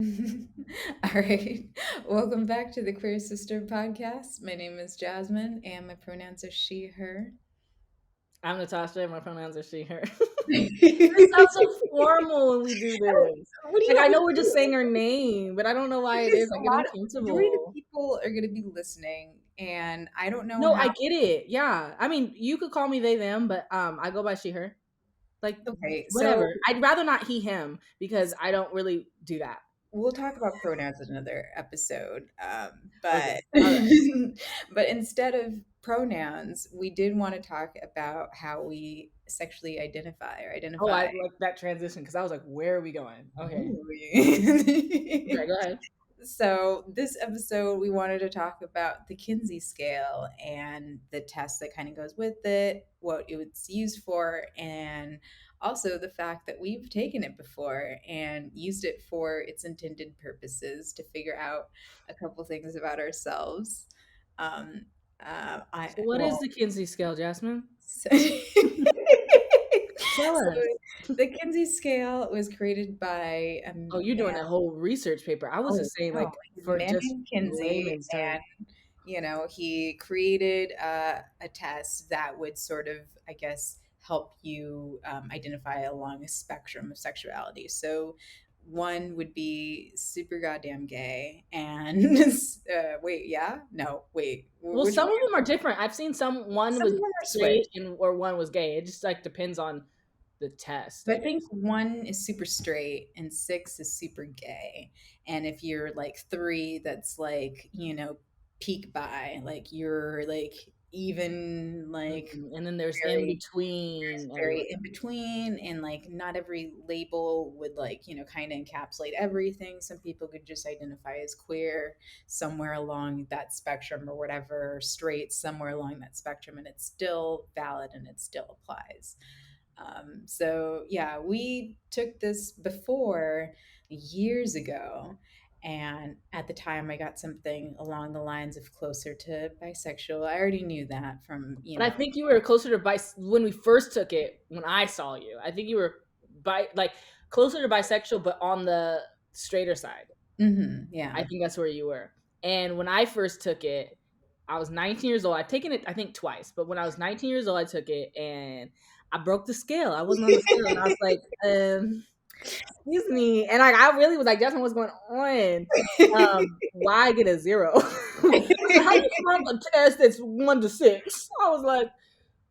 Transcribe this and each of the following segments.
All right. Welcome back to the Queer Sister podcast. My name is Jasmine and my pronouns are she, her. I'm Natasha, and my pronouns are she, her. It What sounds so formal when we do this. do you Like, I want me know to we're just saying do? her name, but I don't know why it Because is. I a get lot of majority of uncomfortable. people are going to be listening, and I don't know No, I how. get it. Yeah. I mean, you could call me they, them, but I go by she, her. Like, Okay, so whatever. I'd rather not he, him because I don't really do that. we'll talk about pronouns in another episode. Okay. But All right. but instead of pronouns, we did want to talk about how we sexually identify or Oh, I identify. like that transition because I was like, where are we going? Okay. Ooh. Okay, go ahead. So, this episode, we wanted to talk about the Kinsey scale and the test that kind of goes with it, what it's used for, and also the fact that we've taken it before and used it for its intended purposes to figure out a couple things about ourselves. Um, So, what is well, the Kinsey scale, Jasmine? so, Tell so us. the Kinsey scale was created by a Oh, you're doing man. a whole research paper. I was Oh just saying, no, like, he's a for man just named Kinsey, layman's terms. and he created a test that would sort of, I guess, help you identify along a spectrum of sexuality. So one would be super goddamn gay, and wait, yeah, no, wait, Well, which some one? of them are different. I've seen one Some of was them are straight switched. and or one was gay. It just like depends on the test, But I I think guess. one is super straight and six is super gay. And if you're like three, that's like, peak bi, like you're like even like And then there's in very between very everywhere. in between, and like not every label would like kind of encapsulate everything. Some people could just identify as queer somewhere along that spectrum or whatever, or straight somewhere along that spectrum, and it's still valid and it still applies. So yeah, we took this before years ago, and at the time I got something along the lines of closer to bisexual. I already knew that from But I think you were closer to when we first took it. When I saw you, I think you were like closer to bisexual, but on the straighter side. I yeah. think that's where you were. And when I first took it, I was 19 years old. I've taken it, I think, twice. But when I was 19 years old, I took it and I broke the scale. I wasn't on the scale. And I was like, excuse me. And I really was like, Justin, what's going on? Why get a zero? I was like, how do you come up a test that's 1 to 6? I was like,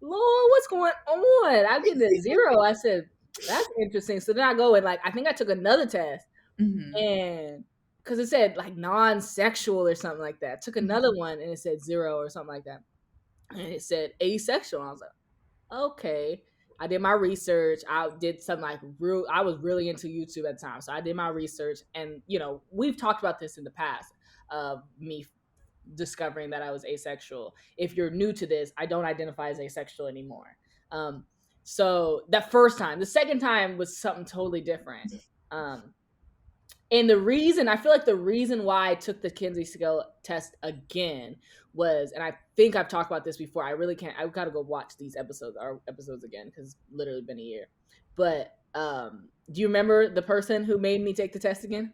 Lord, what's going on? I'm getting a zero. I said, that's interesting. So then I go and like, I think I took another test Hmm. and because it said like non-sexual or something like that. Took another one and it said 0 or something like that. And it said asexual. I was like, okay. I did my research. I did some like real. I was really into YouTube at the time, so I did my research. And we've talked about this in the past. Me discovering that I was asexual. If you're new to this, I don't identify as asexual anymore. Um, so that first time, the second time was something totally different. Um, and the reason I feel like the reason why I took the Kinsey scale test again was, and I think I've talked about this before. I really can't. I've got to go watch our episodes again because it's literally been a year. But do you remember the person who made me take the test again?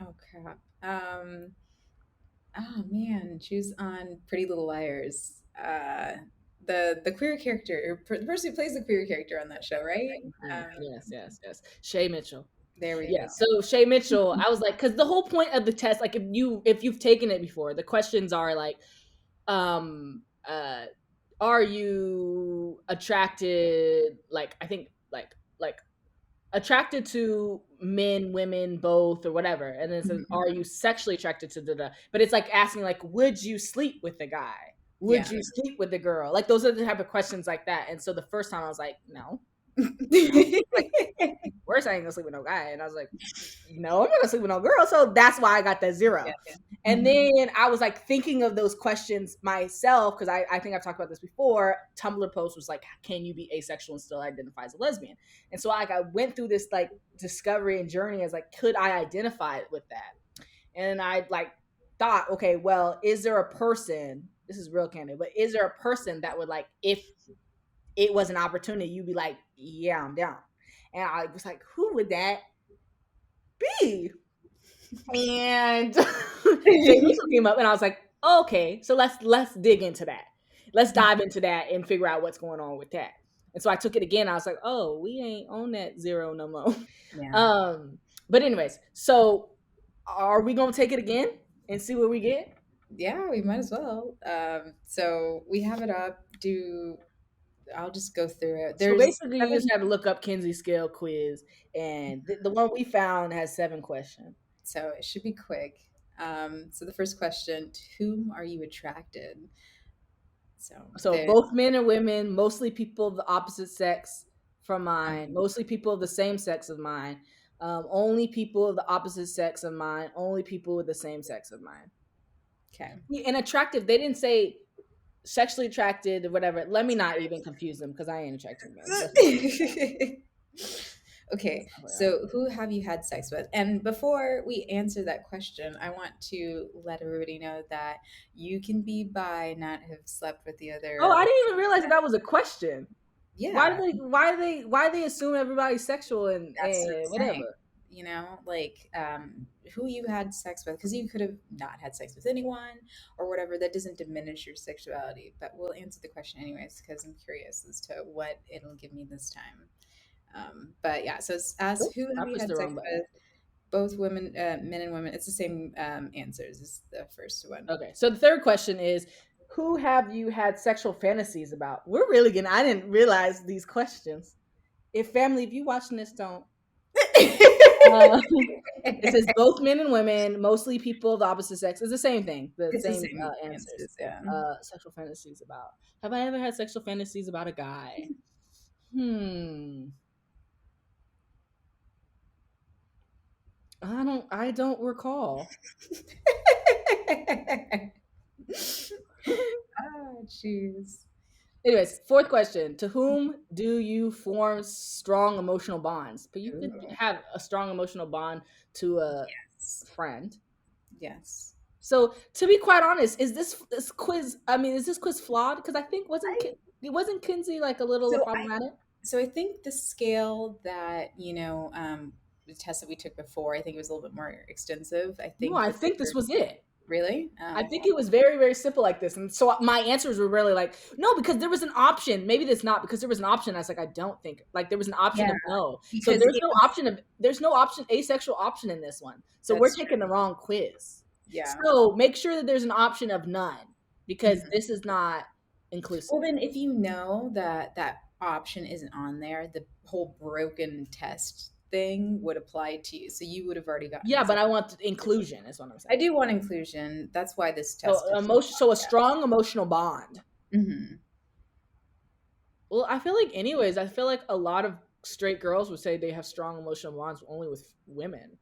Oh crap. Oh man, she was on Pretty Little Liars. The queer character, or the person who plays the queer character on that show, right? Yes, yes, yes. Shay Mitchell. There we Yeah. go. So Shay Mitchell, I was like, because the whole point of the test, like if you've taken it before, the questions are like, um, are you attracted? Like I think like attracted to men, women, both, or whatever. And then it says, Mhm. are you sexually attracted to the? But it's like asking like, would you sleep with the guy? Would Yeah. you sleep with the girl? Like those are the type of questions like that. And so the first time I was like, no, like worse, I ain't gonna sleep with no guy. And I was like, no, I'm not gonna sleep with no girl. So that's why I got that Yeah. zero. And Mhm. then I was like thinking of those questions myself because I think I've talked about this before. Tumblr post was like, can you be asexual and still identify as a lesbian? And so like I went through this like discovery and journey as like, could I identify with that? And I like thought, okay, well, is there a person? This is real candid, but is there a person that would like if it was an opportunity, you'd be like, yeah, I'm down. And I was like, who would that be? And Shay Mitchell came up, and I was like, oh, okay, so let's dig into that. Let's dive into that and figure out what's going on with that. And so I took it again. I was like, oh, we ain't on that zero no more. Yeah. But anyways, so are we gonna take it again and see what we get? Yeah, we might as well. So we have it up. I'll just go through it. So There's basically, you just 7, have to look up Kinsey scale quiz, and the one we found has 7 questions. so it should be quick. So the first question, to whom are you attracted? So So the both men and women, mostly people of the opposite sex from mine, mostly people of the same sex of mine, only people of the opposite sex of mine, only people with the same sex of mine. okay. And attractive, they didn't say sexually attracted or whatever. Let me not even confuse them because I ain't attracted to them. Okay, so who have you had sex with? And before we answer that question, I want to let everybody know that you can be bi, not have slept with the Oh, other. I didn't even realize that was a question. Why Yeah, do they assume everybody's sexual that's what and I'm saying. whatever? You know, like who you had sex with, because you could have not had sex with anyone or whatever. That doesn't diminish your sexuality. But we'll answer the question anyways, because I'm curious as to what it'll give me this time. But yeah, so it's ask Oops, who I have you pushed had the sex wrong button. with? Both women, men and women. It's the same answers as the first one. Okay, so the third question is, who have you had sexual fantasies about? We're really getting. I didn't realize these questions. If you watching this, don't. Uh, it says both men and women, mostly people of the opposite sex. It's the same thing. The It's the same same answers. answers, yeah. Sexual fantasies about. Have I ever had sexual fantasies about a guy? Hmm. I don't recall. Oh, jeez. Anyways, fourth question. To whom do you form strong emotional bonds? But you could Ooh, have a strong emotional bond to a yes. friend. Yes. So to be quite honest, is this quiz? I mean, is this quiz flawed? Because I think I it wasn't Kinsey like a little so I problematic? so I think the scale that, the test that we took before, I think it was a little bit more extensive. I No, think I that think this was it. really? I Oh, think it was very, very simple like this. And so my answers were really like, no, because there was an option. Maybe that's not because there was an option. I was like, I don't think like there was an option yeah, of no. So because it was there's no option, asexual option in this one. So we're that's taking the true. wrong quiz. Yeah. So make sure that there's an option of none because Mhm. this is not inclusive. Well, then if you know that that option isn't on there, the whole broken test thing would apply to you. So you would have already gotten Yeah, but zero. I want inclusion, is what I'm I saying. do want inclusion. That's why this So test is so a strong emotional bond. hmm Well, I feel like anyways, I feel like a lot of straight girls would say they have strong emotional bonds only with women.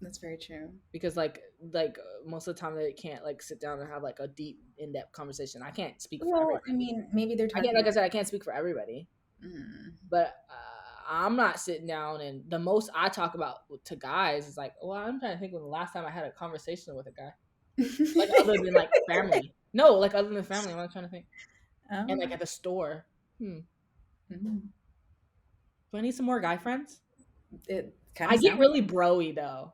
That's very true. Because most of the time they can't like sit down and have like a deep in-depth conversation. I can't speak for Well, I everybody. mean, maybe they're I can't, talking like I about. said, I can't speak for everybody, but I'm not sitting down and the most I talk about to guys is like, well, I'm trying to think when the last time I had a conversation with a guy, like other than like family. No, like other than family. I'm trying to think. And like Oh, at the store. mhm. Do I need some more guy friends? It kind I of get sounds really broy though.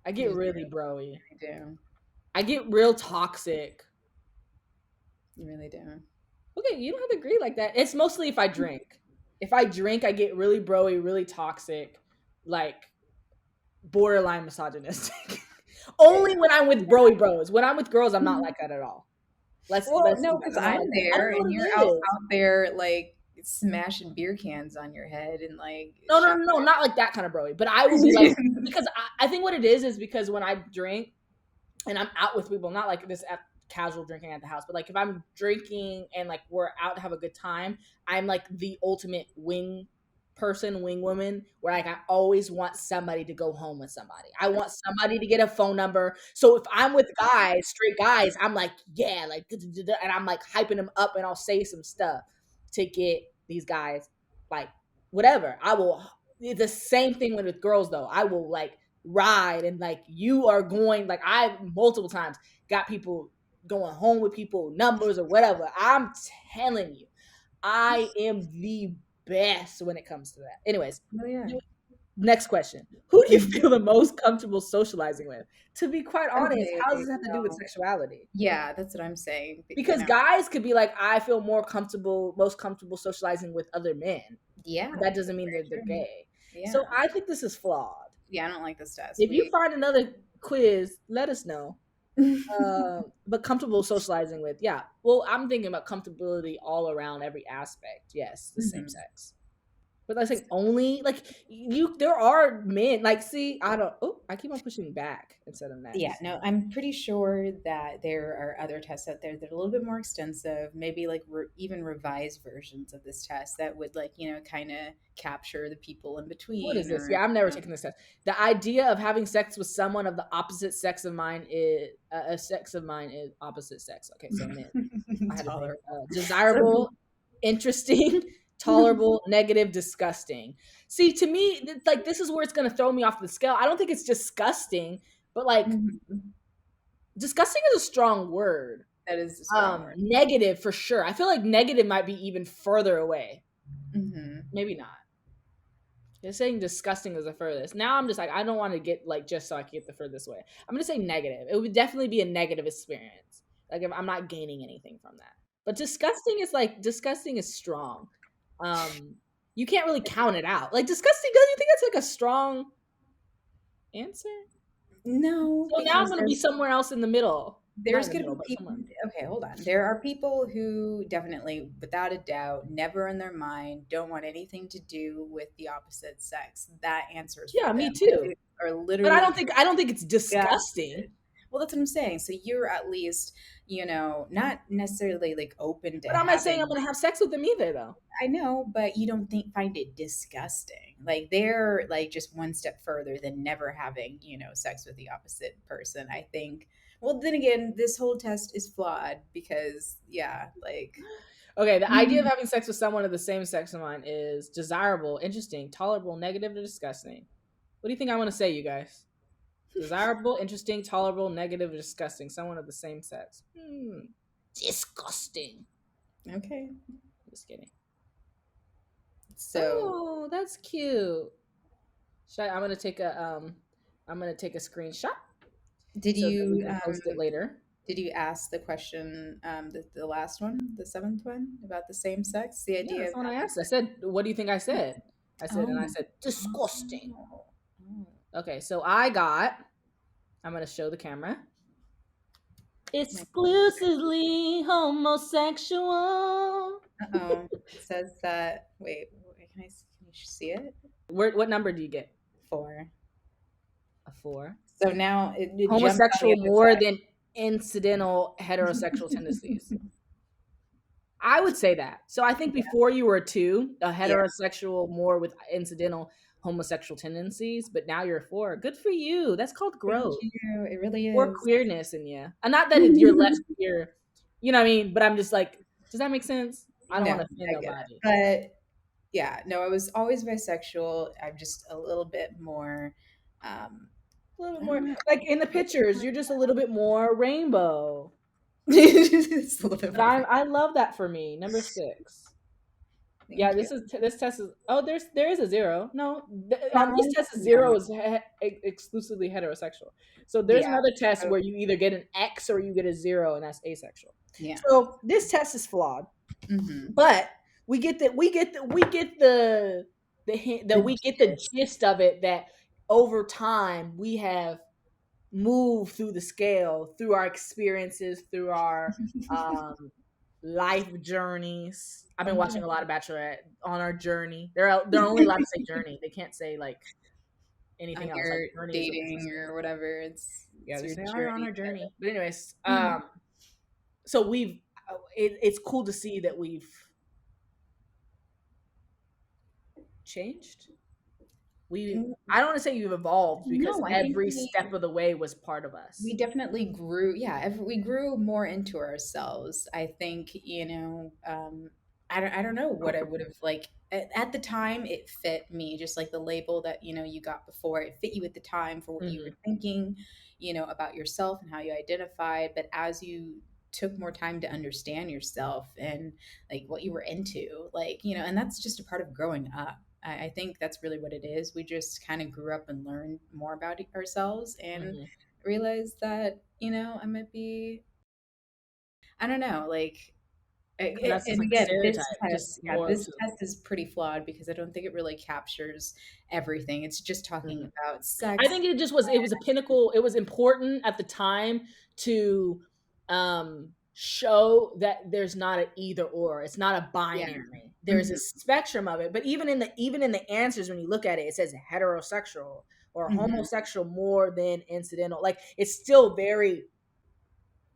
I get you really broy. do. I get real toxic. You really do. Okay, you don't have to agree like that. It's mostly if I drink. If I drink, I get really broy, really toxic, like borderline misogynistic. Only when I'm with broy bros. When I'm with girls, I'm not like that at all. Well, Let's no, be that. because I'm not I'm like that. I don't there know and what you're it is. out there like smashing beer cans on your head and like No, no, no, no, not like that kind of broy. But I will be like because I think what it is because when I drink and I'm out with people, not like this at casual drinking at the house, but like if I'm drinking and like we're out to have a good time, I'm like the ultimate wing person, wing woman, where like I always want somebody to go home with somebody. I want somebody to get a phone number. So if I'm with guys, straight guys, I'm like, yeah, like, and I'm like hyping them up and I'll say some stuff to get these guys like whatever. I will. It's the same thing with girls though. I will like ride and like you are going like I multiple times got people going home with people numbers or whatever. I'm telling you, I am the best when it comes to that. Anyways, Oh yeah. Next question. Who do you Mhm. feel the most comfortable socializing with? To be quite honest, Okay, how does okay, this have to do with no. sexuality? Yeah, that's what I'm saying. Because guys could be like, I feel most comfortable socializing with other men. Yeah, But that doesn't that's mean very that they're true. gay. Yeah. So I think this is flawed. Yeah, I don't like this test. If you We find another quiz, let us know. But comfortable socializing with, yeah. Well, I'm thinking about comfortability all around every aspect. Yes, the same Mhm. sex. But I think only like there are men like see I don't I keep on pushing back instead of Yeah, next. no, I'm pretty sure that there are other tests out there that are a little bit more extensive, maybe like even revised versions of this test that would like, kind of capture the people in What is between this? or, Yeah, I'm never taking this test. The idea of having sex with someone of the opposite sex of mine is a sex of mine is opposite sex. Okay, so men. I had to think. tolerable. So, Desirable, interesting, tolerable, negative, disgusting. See, to me, like this is where it's gonna throw me off the scale. I don't think it's disgusting, but like Mhm. disgusting is a strong word. That is a strong word. Negative for sure. I feel like negative might be even further away. Hmm. Maybe not. They're saying disgusting is the furthest. Now I'm just like, I don't want to get like just so I can get the furthest way. I'm gonna say negative. It would definitely be a negative experience. Like if I'm not gaining anything from that. But disgusting is strong. Um, you can't really count it out. Like disgusting, don't you think that's like a strong answer? No, So now I'm because gonna be somewhere else in the middle. Not in there's the going to middle, be but people. somewhere. Okay, hold on. There are people who definitely, without a doubt, never in their mind don't want anything to do with the opposite sex. That answers for Yeah, me them. too. They are But literally I don't think it's disgusted. disgusting. Well, that's what I'm saying. So you're at least, not necessarily like open to But I'm not saying I'm having. gonna have sex with them either though. I know, but you don't find it disgusting. Like they're like just one step further than never having, sex with the opposite person. I think. Well, then again, this whole test is flawed because yeah, like Okay, the idea of having sex with someone of the same sex of mine is desirable, interesting, tolerable, negative, or disgusting. What do you think I want to say, you guys? Desirable, interesting, tolerable, negative, or disgusting. Someone of the same sex. Disgusting. okay. Just kidding. So, Oh, that's cute. I'm gonna take a screenshot did so that we you can post it later. did you ask the question the last one, the seventh one about the same sex, the Yeah, idea that's of the one I having asked. I sex? said, "What do you think I said?" And I Oh, said, "Disgusting." oh, oh. Okay, so I got. I'm gonna show the camera. My Exclusively homosexual. Uh-oh. It says that. Wait, can you see it? What number do you get? 4. A 4. So now it jumps on the Homosexual other more than incidental heterosexual tendencies. side. I would say that. So I think Yeah. before you were a 2, a Yeah. heterosexual more with incidental homosexual tendencies, but now you're a 4. Good for you. That's called Thank growth you. It really or is. queerness in you. And not that you're less queer, you know what I mean? But I'm just like, does that make sense? I don't No, want to offend I get it. nobody. But yeah, no, I was always bisexual. I'm just a little bit more um A little bit I don't more know. like in the pictures, you're just a little bit more rainbow. It's a little bit But more. I love that for me. Number 6. Yeah, Thank you. this test is there is a 0. No, on this test is No. 0 is exclusively heterosexual. So there's Yeah. another test So, where you either get an X or you get a 0, and that's asexual. yeah. So this test is flawed, Hmm. but we get the gist of it that over time we have moved through the scale through our experiences, through our um, life journeys. I've been watching a lot of Bachelorette on our journey. They're only allowed to say journey. They can't say like On anything else. Like your journey is a dating or whatever, it's yeah. They your say oh, you're on journey. our journey. But anyways, Mhm. so it's cool to see that we've changed. I don't want to say you've evolved because No, I think every step of the way was part of we us. definitely grew. Yeah, we grew more into ourselves. I think, I don't know what I would have like at the time. It fit me, just like the label that you got before. It fit you at the time for what you were Hmm. thinking, about yourself and how you identified. But as you took more time to understand yourself and like what you were into, like and that's just a part of growing up. I think that's really what it is. We just kind of grew up and learned more about ourselves and Mhm. realized that, I might be, I don't know, like, And that's just and like a again, this stereotype, test, just yeah, more this to test is pretty flawed because I don't think it really captures everything. It's just talking mhm. about I sex. think it was a pinnacle. It was important at the time to show that there's not an either or. It's not a Yeah. binary. There's a Hmm. spectrum of it. But even in the answers, when you look at it, it says heterosexual or Hmm. homosexual more than incidental. Like it's still very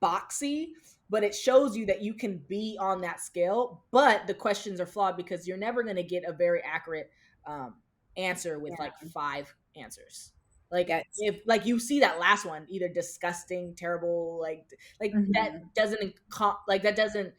boxy, but it shows you that you can be on that scale. But the questions are flawed because you're never going to get a very accurate um, answer with like Yeah. five answers. Like Yeah. if like you see that last one, either disgusting, terrible, like that Hmm. doesn't like that doesn't,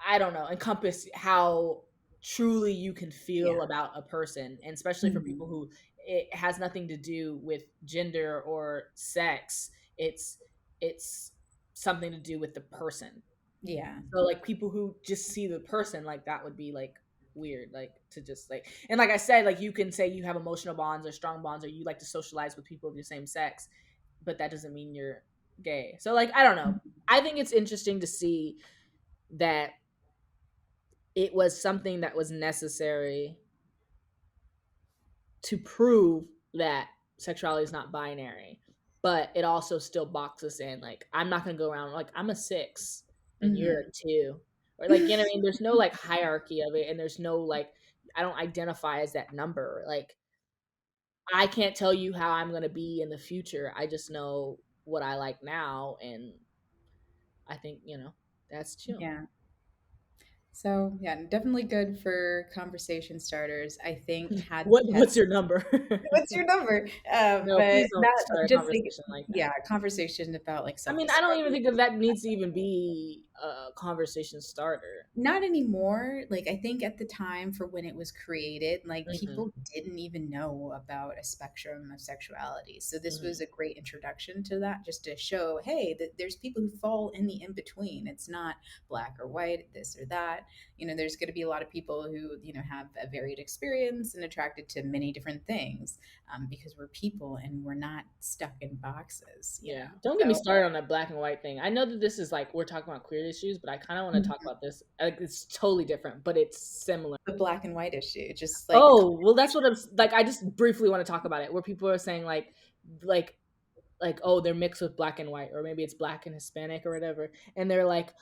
I don't know, encompass how truly you can Yeah. feel about a person, and especially for Hmm. people who it has nothing to do with gender or sex. It's something to do with the person. Yeah. So like people who just see the person, like that would be like weird, like to just like, and like I said, like you can say you have emotional bonds or strong bonds or you like to socialize with people of your same sex, but that doesn't mean you're gay. So like I don't know. I think it's interesting to see that it was something that was necessary to prove that sexuality is not binary, but it also still boxes in. Like, I'm not going to go around like, I'm a 6 and you're Hmm. a 2. Or, like, you know what I mean? There's no like hierarchy of it. And there's no like, I don't identify as that number. Like, I can't tell you how I'm going to be in the future. I just know what I like now. And I think, that's chill. Yeah. So yeah, definitely good for conversation starters. I think had the What's test. your number? What's your number? No, But please don't not start a just like, conversation like that. yeah, conversation about like I self mean, I don't even discovery. think that needs to even be a conversation starter. Not anymore. Like, I think at the time for when it was created, like, Mhm, people didn't even know about a spectrum of sexuality. So this was mhm, a great introduction to that, just to show, hey, that there's people who fall in the in between. It's not black or white, this or that. There's going to be a lot of people who, have a varied experience and attracted to many different things, because we're people and we're not stuck in boxes. yeah. Don't get me So, started on that black and white thing. I know that this is like we're talking about queer issues, but I kind of want to talk mhm, about this. Like, it's totally different, but it's similar. the black and white issue, just like the Oh, well, that's what I'm conversation. like. I just briefly want to talk about it, where people are saying like, oh, they're mixed with black and white, or maybe it's black and Hispanic or whatever, and they're like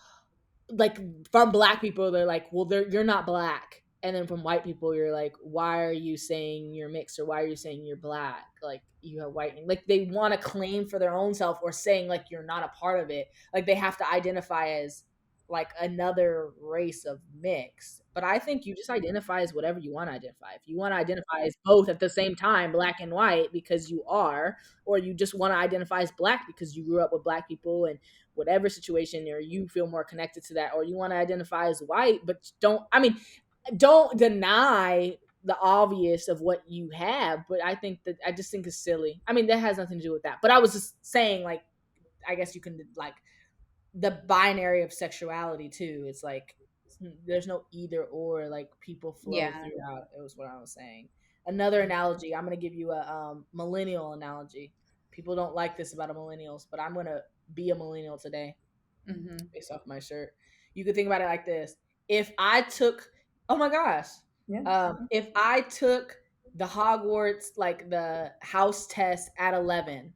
from black people they're like, well, you're not black, and then from white people you're like, why are you saying you're mixed, or why are you saying you're black, like you have white, like they want to claim for their own self, or saying like you're not a part of it, like they have to identify as like another race of mix. But I think you just identify as whatever you want to identify. If you want to identify as both at the same time, black and white, because you are, or you just want to identify as black because you grew up with black people and whatever situation, or you feel more connected to that, or you want to identify as white, but don't deny the obvious of what you have. But I just think it's silly. I mean, that has nothing to do with that, but I was just saying, like, I guess you can like the binary of sexuality too. It's like there's no either or, like people flow Yeah. throughout. It was what I was saying. Another analogy, I'm going to give you a millennial analogy. People don't like this about a millennials, but I'm going to be a millennial today Hmm. based off my shirt. You could think about it like this. If I took, oh my gosh, Yeah. if I took the Hogwarts, like the house test at 11,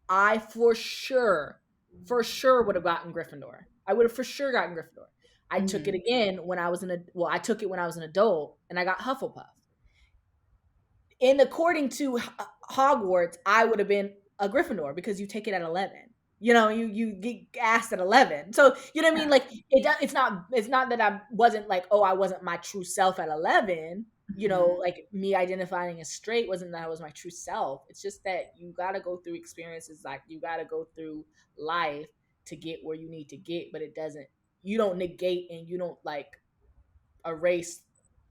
I for sure would have gotten Gryffindor. I would have for sure gotten Gryffindor. I took it Hmm. again when I was I took it when I was an adult and I got Hufflepuff. And according to Hogwarts, I would have been a Gryffindor because you take it at 11. You get asked at 11. So you know what I mean. Like it's not that I wasn't like, oh, I wasn't my true self at 11. Hmm. Like me identifying as straight wasn't that I was my true self. It's just that you got to go through experiences, like you got to go through life to get where you need to get. But it doesn't. You don't negate and you don't like erase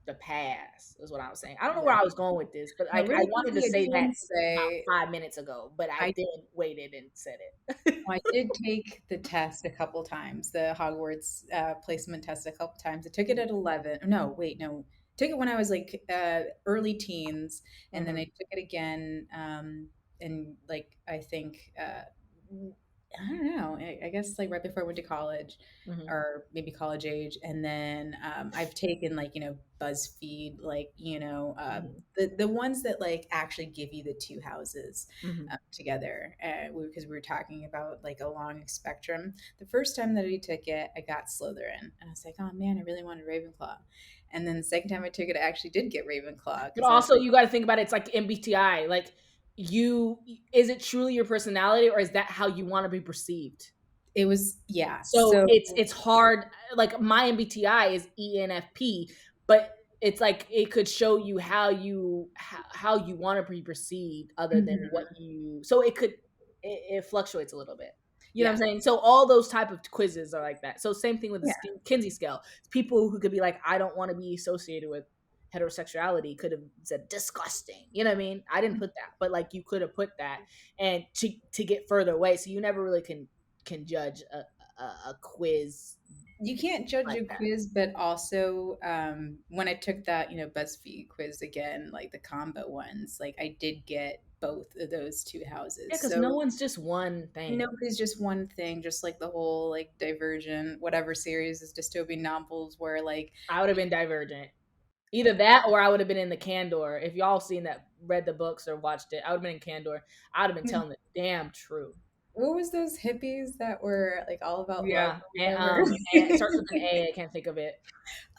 the past, is what I was saying. I don't know where Yeah. I was going with this, but No, I really wanted to quickly, I say just that want to about say 5 minutes ago, but I I then waited and said it. I did take the test a couple times, the Hogwarts placement test a couple times. I took it at 11. No, wait, no, took it when I was like early teens, and then I Mm-hmm. took it again in like I think I don't know. I guess like right before I went to college, Mm-hmm. or maybe college age, and then I've taken like BuzzFeed, like Mm-hmm. the ones that like actually give you the two houses Mm-hmm. together, because we were talking about like a long spectrum. The first time that I took it, I got Slytherin, and I was like, oh man, I really wanted Ravenclaw. And then the second time I took it, I actually did get Ravenclaw But because I was also, like, you got to think about it. It's like MBTI. Like, you is it truly your personality, or is that how you want to be perceived? it was, yeah. So So it's hard. Like my MBTI is ENFP, but it's like it could show you how you want to be perceived, other than what mhm, you. So it fluctuates a little bit. You know what yeah, I'm saying? So all those type of quizzes are like that. So same thing with the yeah. Kinsey scale. People who could be like, I don't want to be associated with heterosexuality, could have said disgusting. You know what I mean? I didn't put that, but like you could have put that, and to get further away. So you never really can judge a quiz You can't judge like a that. quiz, but also when I took that, BuzzFeed quiz again, like the combo ones, like I did get both of those two Yeah, houses. because no So one's just one thing. nobody's just one thing, just like the whole like Divergent, whatever series is dystopian novels where like I would have been Divergent. Either that, or I would have been in the Candor. If y'all seen that, read the books or watched it, I would have been in Candor. I would have been telling the damn truth. what was those hippies that were like all about love Yeah, or whatever? and it starts with an A. I can't think of it.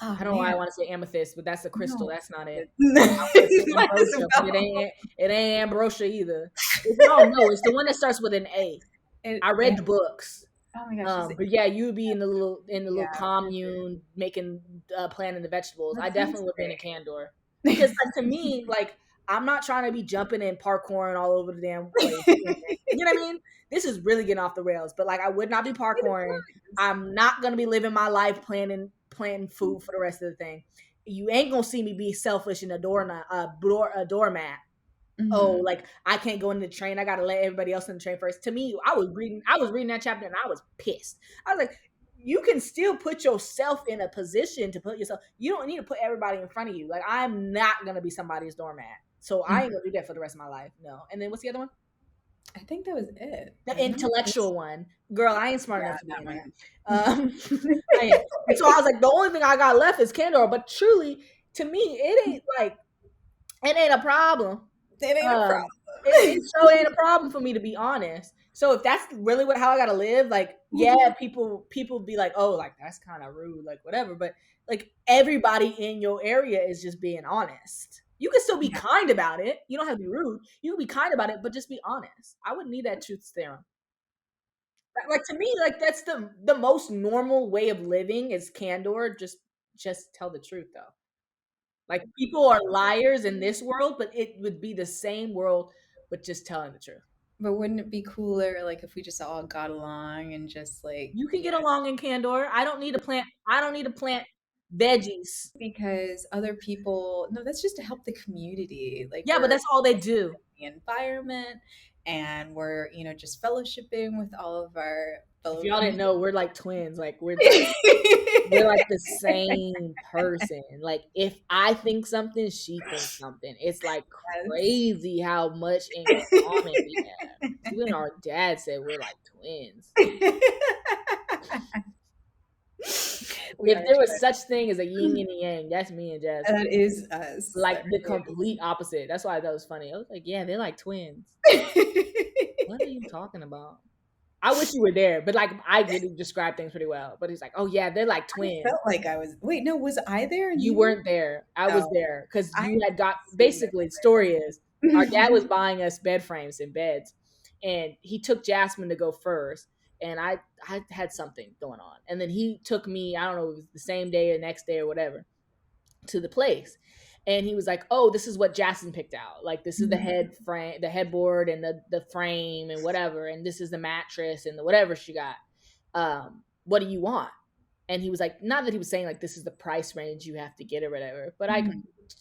Oh I don't know why man, I want to say amethyst, but that's a crystal. no. That's not it. I want to say Might as ambrosia, but well. it ain't ambrosia either. If y'all know, it's the one that starts with an A. I read the books. Oh my gosh, is it? But yeah, you would be in the little Yeah, commune making planting the vegetables. I that definitely sounds would have been great. in Candor, because like to me, like I'm not trying to be jumping and parkouring all over the damn place. You know what I mean? This is really getting off the rails. But like I would not be parkouring. I'm not gonna be living my life planning food for the rest of the thing. You ain't gonna see me be selfish in a doormat. Oh, Mhm. like I can't go in the train. I gotta let everybody else in the train first. To me, I was reading that chapter and I was pissed. I was like, you can still put yourself in a position to put yourself. You don't need to put everybody in front of you. Like I'm not gonna be somebody's doormat. So I ain't Mhm. gonna do that for the rest of my life. No. And then what's the other one? I think that was it, The wasn't it? intellectual one. Girl, I ain't smart Yeah, enough to be that in one. that. I ain't. And so I was like, the only thing I got left is Candor. But truly, to me, it ain't a problem. That ain't a Um, it problem. so ain't a problem for me, to be honest. So if that's really how I gotta live, like yeah, people be like, oh, like that's kind of rude, like whatever. But like everybody in your area is just being honest. You can still be Yeah. kind about it. You don't have to be rude. You can be kind about it, but just be honest. I wouldn't need that truth serum. Like to me, like that's the most normal way of living is candor. Just tell the truth though. Like people are liars in this world, but it would be the same world, but just telling the truth. But wouldn't it be cooler like if we just all got along and just like, You can get along in candor. I don't need to plant veggies. because other people, no, that's just to help the community. Like Yeah, but we're that's all they do. the environment, and we're, just fellowshipping with all of our If fellow y'all didn't people. know, we're like twins. Like we're like the same person. Like if I think something, she thinks something. It's like Yes. crazy how much in common we have. Even our dad said we're like twins. We If are there was trying. such thing as a yin and a yang, that's me and Jasmine. That is us. Like That the really complete opposite. That's why that was funny. I was like, yeah, they're like twins. is. What are you talking about? I wish you were there, but like I could describe things pretty well. But he's like, oh yeah, they're like I twins. felt like I was. Wait, no, was I there and You you were? weren't there. I was No, there because I you had got seemed that basically the story is our dad was way. buying us bed frames and beds, and he took Jasmine to go first, and I had something going on, and then he took me. I don't know, it was the same day or next day or whatever, to the place. And he was like, "Oh, this is what Jasmine picked out. Like this is the head frame, the headboard, and the frame, and whatever. And this is the mattress and the whatever she got. What do you want?" And he was like, not that he was saying like this is the price range you have to get or whatever, but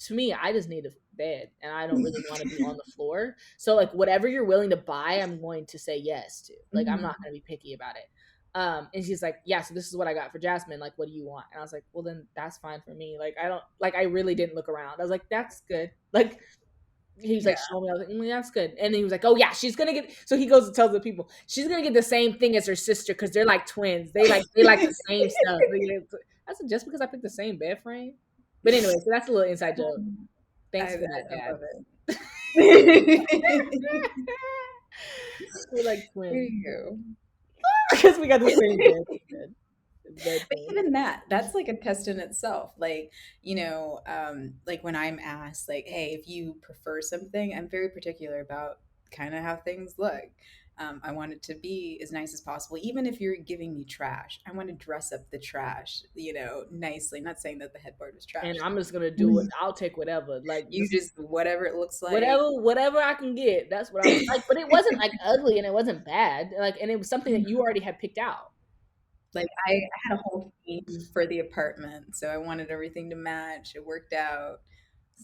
to me, I just need a bed, and I don't really want to be on the floor. So like whatever you're willing to buy, I'm going to say yes to. Like I'm not going to be picky about it. And she's like, yeah, so this is what I got for Jasmine. Like, what do you want? And I was like, well, then that's fine for me. Like, I don't like. I really didn't look around. I was like, that's good. Like, he was Yeah. like, show me. I was like, that's good. And then he was like, oh yeah, she's gonna get. So he goes and tells the people she's gonna get the same thing as her sister because they're like twins. They like the same stuff. I said, just because I picked the same bed frame. But anyway, so that's a little inside joke. Thanks for that, I Dad. love it. We're like There twins you go. because we got the same bed. But even that's like a test in itself. Like, like when I'm asked, like, hey, if you prefer something, I'm very particular about kind of how things look. I want it to be as nice as possible. Even if you're giving me trash, I want to dress up the trash, nicely. Not saying that the headboard was trash. And I'm just gonna do it. I'll take whatever. Like, You just, whatever it looks like. whatever I can get. That's what I was like. But it wasn't like ugly and it wasn't bad. Like, and it was something that you already had picked out. Like I had a whole theme for the apartment, so I wanted everything to match. It worked out.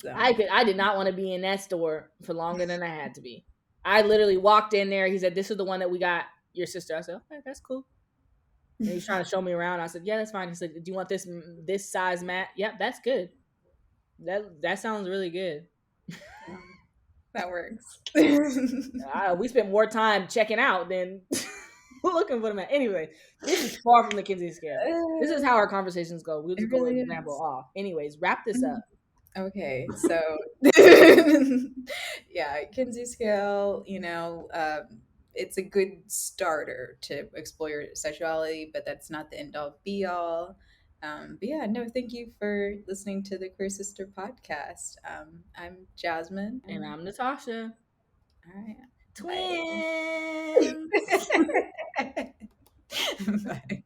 So I did not want to be in that store for longer than I had to be. I literally walked in there. He said, "This is the one that we got your sister." I said, "Okay, that's cool." And he was trying to show me around. I said, "Yeah, that's fine." He said, "Do you want this size mat?" Yep, that's good. That sounds really good. that works. We spent more time checking out than looking for the mat. Anyway, this is far from the Kinsey scale. This is how our conversations go. We'll just go really and ramble off. Anyways, wrap this up. Okay, so yeah, Kinsey scale, it's a good starter to explore your sexuality, but that's not the end all be all. But yeah, no, thank you for listening to the Queer Sister podcast. I'm Jasmine. And I'm Natasha. All right. Twins. Bye. Bye.